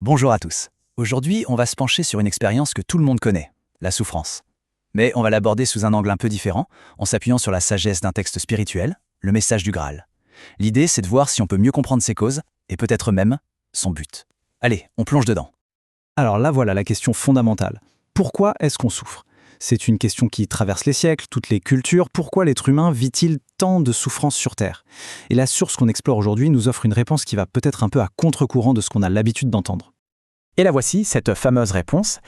Bonjour à tous. Aujourd'hui, on va se pencher sur une expérience que tout le monde connaît, la souffrance. Mais on va l'aborder sous un angle un peu différent, en s'appuyant sur la sagesse d'un texte spirituel, le message du Graal. L'idée, c'est de voir si on peut mieux comprendre ses causes, et peut-être même son but. Allez, on plonge dedans. Alors là, voilà la question fondamentale. Pourquoi est-ce qu'on souffre? C'est une question qui traverse les siècles, toutes les cultures. Pourquoi l'être humain vit-il tant de souffrances sur Terre? Et la source qu'on explore aujourd'hui nous offre une réponse qui va peut-être un peu à contre-courant de ce qu'on a l'habitude d'entendre. Et la voici, cette fameuse réponse.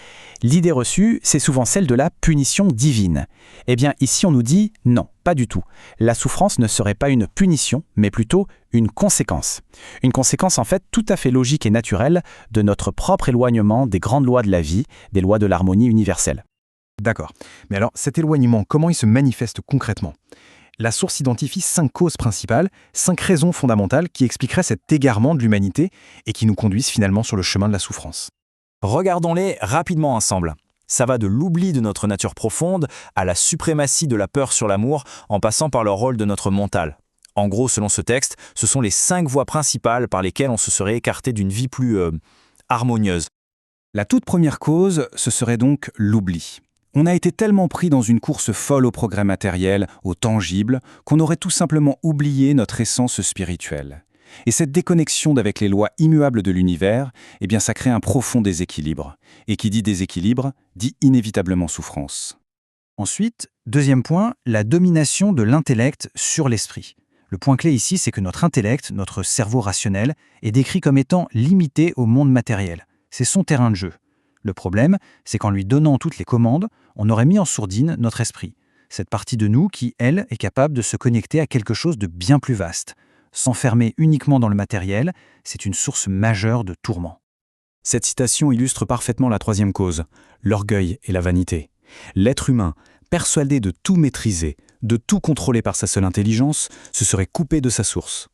L'idée reçue, c'est souvent celle de la punition divine. Eh bien, ici, on nous dit non, pas du tout. La souffrance ne serait pas une punition, mais plutôt une conséquence. Une conséquence, en fait, tout à fait logique et naturelle de notre propre éloignement des grandes lois de la vie, des lois de l'harmonie universelle. D'accord. Mais alors, cet éloignement, comment il se manifeste concrètement? La source identifie 5 causes principales, 5 raisons fondamentales qui expliqueraient cet égarement de l'humanité et qui nous conduisent finalement sur le chemin de la souffrance. Regardons-les rapidement ensemble. Ça va de l'oubli de notre nature profonde à la suprématie de la peur sur l'amour en passant par le rôle de notre mental. En gros, selon ce texte, ce sont les 5 voies principales par lesquelles on se serait écarté d'une vie plus harmonieuse. La toute première cause, ce serait donc l'oubli. On a été tellement pris dans une course folle au progrès matériel, au tangible, qu'on aurait tout simplement oublié notre essence spirituelle. Et cette déconnexion d'avec les lois immuables de l'univers, eh bien ça crée un profond déséquilibre. Et qui dit déséquilibre, dit inévitablement souffrance. Ensuite, deuxième point, la domination de l'intellect sur l'esprit. Le point clé ici, c'est que notre intellect, notre cerveau rationnel, est décrit comme étant limité au monde matériel. C'est son terrain de jeu. Le problème, c'est qu'en lui donnant toutes les commandes, on aurait mis en sourdine notre esprit, cette partie de nous qui, elle, est capable de se connecter à quelque chose de bien plus vaste. S'enfermer uniquement dans le matériel, c'est une source majeure de tourments. Cette citation illustre parfaitement la troisième cause, l'orgueil et la vanité. L'être humain, persuadé de tout maîtriser, de tout contrôler par sa seule intelligence, se serait coupé de sa source.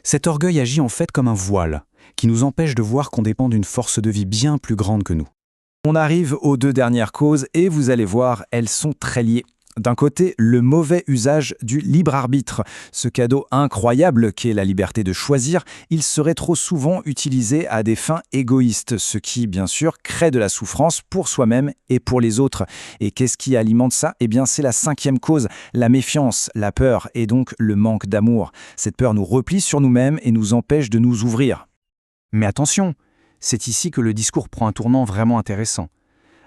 Cet orgueil agit en fait comme un voile, qui nous empêche de voir qu'on dépend d'une force de vie bien plus grande que nous. On arrive aux 2 dernières causes et vous allez voir, elles sont très liées. D'un côté, le mauvais usage du libre arbitre. Ce cadeau incroyable qu'est la liberté de choisir, il serait trop souvent utilisé à des fins égoïstes, ce qui, bien sûr, crée de la souffrance pour soi-même et pour les autres. Et qu'est-ce qui alimente ça? Eh bien, c'est la 5e cause, la méfiance, la peur et donc le manque d'amour. Cette peur nous replie sur nous-mêmes et nous empêche de nous ouvrir. Mais attention, c'est ici que le discours prend un tournant vraiment intéressant.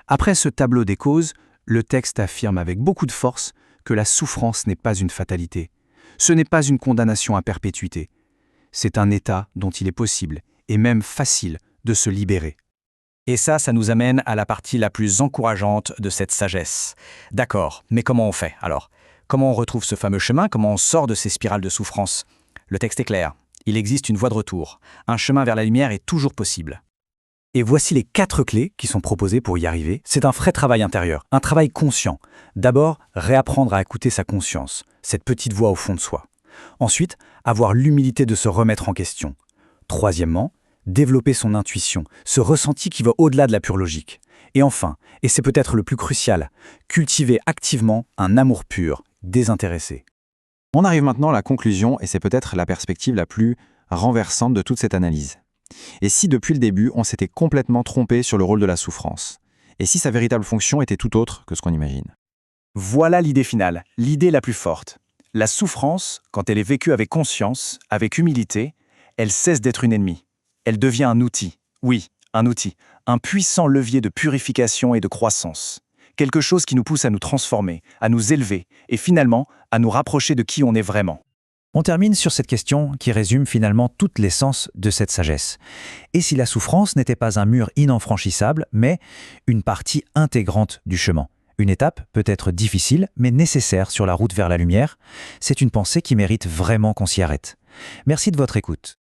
Après ce tableau des causes, le texte affirme avec beaucoup de force que la souffrance n'est pas une fatalité. Ce n'est pas une condamnation à perpétuité. C'est un état dont il est possible, et même facile, de se libérer. Et ça nous amène à la partie la plus encourageante de cette sagesse. D'accord, mais comment on fait alors? Comment on retrouve ce fameux chemin? Comment on sort de ces spirales de souffrance? Le texte est clair. Il existe une voie de retour. Un chemin vers la lumière est toujours possible. Et voici les 4 clés qui sont proposées pour y arriver. C'est un vrai travail intérieur, un travail conscient. D'abord, réapprendre à écouter sa conscience, cette petite voix au fond de soi. Ensuite, avoir l'humilité de se remettre en question. Troisièmement, développer son intuition, ce ressenti qui va au-delà de la pure logique. Et enfin, et c'est peut-être le plus crucial, cultiver activement un amour pur, désintéressé. On arrive maintenant à la conclusion, et c'est peut-être la perspective la plus renversante de toute cette analyse. Et si depuis le début, on s'était complètement trompé sur le rôle de la souffrance? Et si sa véritable fonction était tout autre que ce qu'on imagine? Voilà l'idée finale, l'idée la plus forte. La souffrance, quand elle est vécue avec conscience, avec humilité, elle cesse d'être une ennemie. Elle devient un outil. Oui, un outil. Un puissant levier de purification et de croissance. Quelque chose qui nous pousse à nous transformer, à nous élever et finalement à nous rapprocher de qui on est vraiment. On termine sur cette question qui résume finalement toute l'essence de cette sagesse. Et si la souffrance n'était pas un mur inenfranchissable, mais une partie intégrante du chemin? Une étape peut-être difficile, mais nécessaire sur la route vers la lumière. C'est une pensée qui mérite vraiment qu'on s'y arrête. Merci de votre écoute.